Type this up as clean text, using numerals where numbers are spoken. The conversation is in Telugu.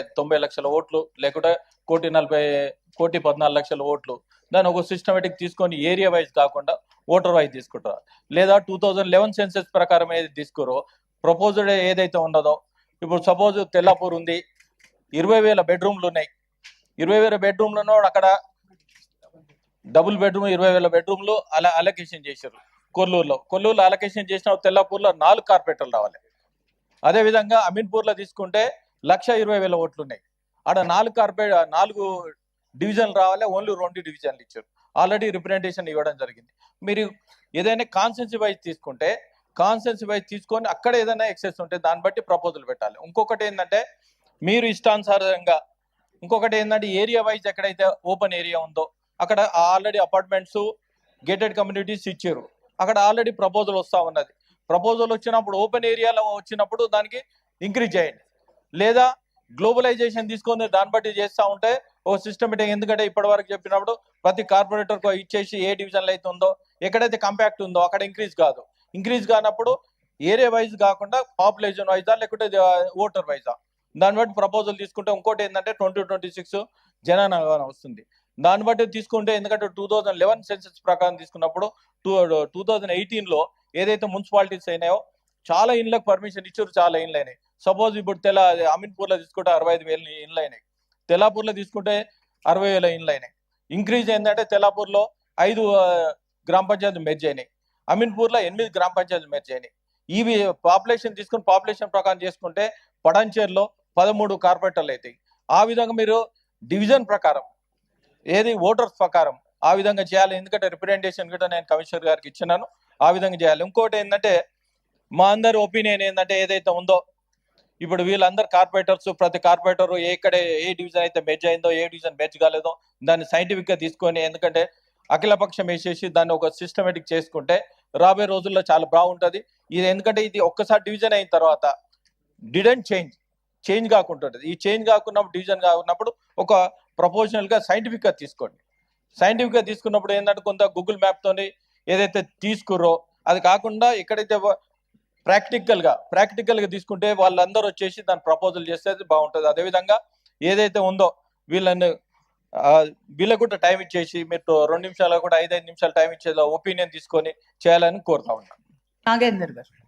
90 లక్షల ఓట్లు లేకుంటే 1,14 ఓట్లు దాన్ని ఒక సిస్టమేటిక్ తీసుకొని ఏరియా వైజ్ కాకుండా ఓటర్ వైజ్ తీసుకుంటారు. లేదా 2011 సెన్సెస్ ప్రకారం ఏది తీసుకోరో ప్రపోజల్ ఏదైతే ఉన్నదో, ఇప్పుడు సపోజ్ తెల్లాపూర్ ఉంది, 20,000 బెడ్రూమ్లు ఉన్నాయి. 20,000 బెడ్రూమ్లు ఉన్నవాడు అక్కడ డబుల్ బెడ్రూమ్ 20,000 బెడ్రూమ్లు అలా అలొకేషన్ చేశారు. కొల్లూరులో అలొకేషన్ చేసిన తెల్లాపూర్లో 4 కార్పొరేటర్లు రావాలి. అదేవిధంగా అమీన్పూర్లో తీసుకుంటే 1,20,000 ఓట్లు ఉన్నాయి. ఆడ 4 డివిజన్లు రావాలి, ఓన్లీ 2 డివిజన్లు ఇచ్చారు. ఆల్రెడీ రిప్రజెంటేషన్ ఇవ్వడం జరిగింది. మీరు ఏదైనా కాన్స్టెన్సీ వైజ్ తీసుకుంటే కాన్స్టెన్సీ వైజ్ తీసుకొని అక్కడ ఏదైనా ఎక్సెస్ ఉంటే దాన్ని బట్టి ప్రపోజల్ పెట్టాలి. ఇంకొకటి ఏంటంటే మీరు ఇష్టానుసారంగా, ఇంకొకటి ఏంటంటే ఏరియా వైజ్ ఎక్కడైతే ఓపెన్ ఏరియా ఉందో అక్కడ ఆల్రెడీ అపార్ట్మెంట్స్ గేటెడ్ కమ్యూనిటీస్ ఇచ్చారు. అక్కడ ఆల్రెడీ ప్రపోజల్ వస్తూ ఉన్నది. ప్రపోజల్ వచ్చినప్పుడు ఓపెన్ ఏరియాలో వచ్చినప్పుడు దానికి ఇంక్రీజ్ చేయండి. లేదా గ్లోబలైజేషన్ తీసుకొని దాన్ని బట్టి చేస్తూ ఉంటే ఓ సిస్టమేటిక్, ఎందుకంటే ఇప్పటి వరకు చెప్పినప్పుడు ప్రతి కార్పొరేటర్కు ఇచ్చేసి ఏ డివిజన్లో అయితే ఉందో ఎక్కడైతే కంపాక్ట్ ఉందో అక్కడ ఇంక్రీజ్ కాదు. ఇంక్రీజ్ కానప్పుడు ఏరియా వైజ్ కాకుండా పాపులేషన్ వైజా లేకుంటే ఓటర్ వైజా దాన్ని బట్టి ప్రపోజల్ తీసుకుంటే, ఇంకోటి ఏంటంటే 2026 జనగణన వస్తుంది. దాన్ని బట్టి తీసుకుంటే, ఎందుకంటే 2011 సెన్సెస్ ప్రకారం తీసుకున్నప్పుడు 2018లో ఏదైతే మున్సిపాలిటీస్ అయినాయో చాలా ఇండ్లకు పర్మిషన్ ఇచ్చారు, చాలా ఇండ్లు అయినాయి. సపోజ్ ఇప్పుడు అమీన్పూర్లో తీసుకుంటే 65,000 ఇండ్లు అయినాయి, తెల్లాపూర్లో తీసుకుంటే 60,000 ఇండ్లు అయినాయి. ఇంక్రీజ్ ఏంటంటే తెల్లాపూర్లో 5 గ్రామ పంచాయతీలు మెర్జ్ అయినాయి, అమీన్పూర్లో 8 గ్రామ పంచాయతీలు మెర్జ్ అయినాయి. ఇవి పాపులేషన్ తీసుకుని పాపులేషన్ ప్రకారం చేసుకుంటే పడంచేరులో 13 కార్పొరేటర్లు అవుతాయి. ఆ విధంగా మీరు డివిజన్ ప్రకారం ఏది ఓటర్స్ ప్రకారం ఆ విధంగా చేయాలి. ఎందుకంటే రిప్రజెంటేషన్ కూడా నేను కమిషనర్ గారికి ఇచ్చినాను, ఆ విధంగా చేయాలి. ఇంకోటి ఏంటంటే మా అందరి ఒపీనియన్ ఏంటంటే ఏదైతే ఉందో ఇప్పుడు వీళ్ళందరూ కార్పొరేటర్స్, ప్రతి కార్పొరేటర్ ఏ డివిజన్ అయితే మెర్జ్ అయిందో ఏ డివిజన్ మెర్జ్ కాలేదో దాన్ని సైంటిఫిక్గా తీసుకొని, ఎందుకంటే అఖిలపక్షం వేసేసి దాన్ని ఒక సిస్టమేటిక్ చేసుకుంటే రాబోయే రోజుల్లో చాలా బాగుంటుంది. ఇది ఎందుకంటే ఇది ఒక్కసారి డివిజన్ అయిన తర్వాత డిడెంట్ చేంజ్ కాకుంటుంటుంది. ఈ చేంజ్ కాకున్నప్పుడు డివిజన్ కాకున్నప్పుడు ఒక ప్రపోజనల్గా సైంటిఫిక్గా తీసుకోండి. సైంటిఫిక్గా తీసుకున్నప్పుడు ఏంటంటే కొంత గూగుల్ మ్యాప్తోని ఏదైతే తీసుకుర్రో అది కాకుండా ఎక్కడైతే ప్రాక్టికల్గా తీసుకుంటే వాళ్ళందరూ వచ్చేసి దాన్ని ప్రపోజల్ చేస్తే బాగుంటుంది. అదేవిధంగా ఏదైతే ఉందో వీళ్ళకు కూడా టైం ఇచ్చేసి మీరు 2 నిమిషాలు కూడా 5 నిమిషాలు టైం ఇచ్చేలా ఒపీనియన్ తీసుకొని చేయాలని కోరుతా ఉన్నాను. నాగేందర్ గారు.